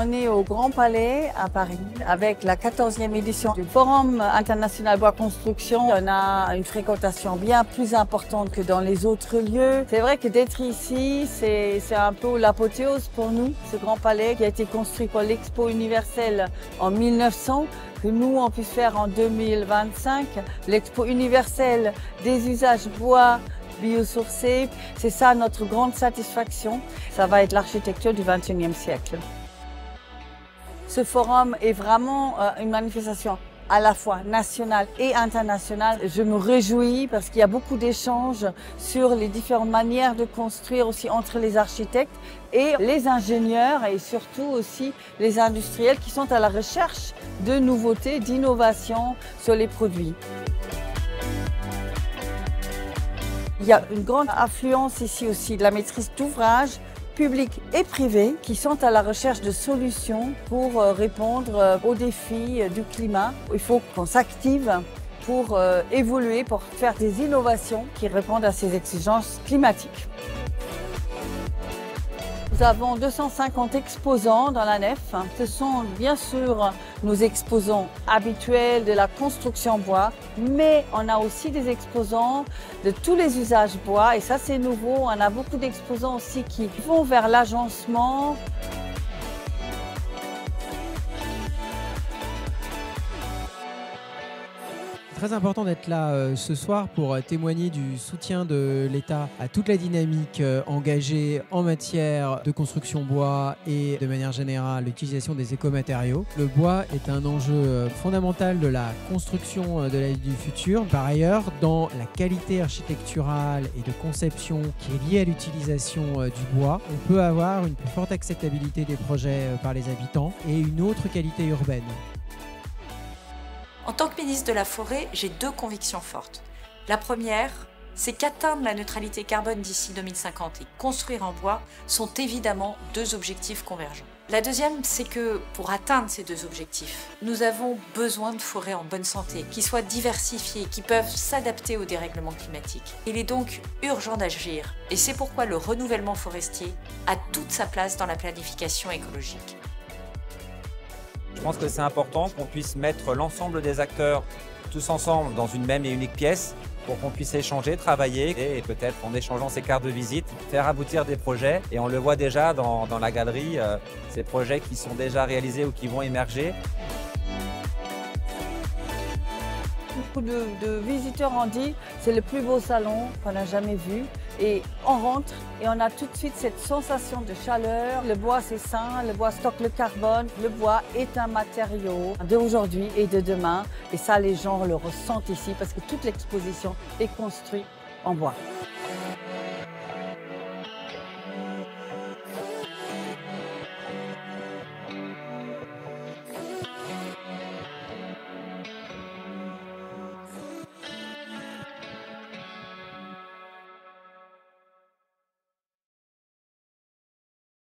On est au Grand Palais à Paris avec la 14e édition du Forum international bois construction. On a une fréquentation bien plus importante que dans les autres lieux. C'est vrai que d'être ici, c'est un peu l'apothéose pour nous. Ce Grand Palais qui a été construit pour l'Expo universelle en 1900, que nous on puisse faire en 2025. L'Expo universelle des usages bois biosourcés, c'est ça notre grande satisfaction. Ça va être l'architecture du XXIe siècle. Ce forum est vraiment une manifestation à la fois nationale et internationale. Je me réjouis parce qu'il y a beaucoup d'échanges sur les différentes manières de construire aussi entre les architectes et les ingénieurs et surtout aussi les industriels qui sont à la recherche de nouveautés, d'innovations sur les produits. Il y a une grande affluence ici aussi de la maîtrise d'ouvrage, publics et privés, qui sont à la recherche de solutions pour répondre aux défis du climat. Il faut qu'on s'active pour évoluer, pour faire des innovations qui répondent à ces exigences climatiques. Nous avons 250 exposants dans la nef. Ce sont bien sûr nos exposants habituels de la construction bois, mais on a aussi des exposants de tous les usages bois et ça c'est nouveau. On a beaucoup d'exposants aussi qui vont vers l'agencement. Très important d'être là ce soir pour témoigner du soutien de l'État à toute la dynamique engagée en matière de construction bois et de manière générale l'utilisation des écomatériaux. Le bois est un enjeu fondamental de la construction de la ville du futur. Par ailleurs, dans la qualité architecturale et de conception qui est liée à l'utilisation du bois, on peut avoir une plus forte acceptabilité des projets par les habitants et une autre qualité urbaine. En tant que ministre de la Forêt, j'ai deux convictions fortes. La première, c'est qu'atteindre la neutralité carbone d'ici 2050 et construire en bois sont évidemment deux objectifs convergents. La deuxième, c'est que pour atteindre ces deux objectifs, nous avons besoin de forêts en bonne santé, qui soient diversifiées, qui peuvent s'adapter au dérèglement climatique. Il est donc urgent d'agir et c'est pourquoi le renouvellement forestier a toute sa place dans la planification écologique. Je pense que c'est important qu'on puisse mettre l'ensemble des acteurs tous ensemble dans une même et unique pièce pour qu'on puisse échanger, travailler et peut-être en échangeant ces cartes de visite, faire aboutir des projets. Et on le voit déjà dans la galerie, ces projets qui sont déjà réalisés ou qui vont émerger. Beaucoup de visiteurs ont dit c'est le plus beau salon qu'on a jamais vu. Et on rentre et on a tout de suite cette sensation de chaleur. Le bois c'est sain, le bois stocke le carbone. Le bois est un matériau d'aujourd'hui et de demain. Et ça les gens le ressentent ici parce que toute l'exposition est construite en bois.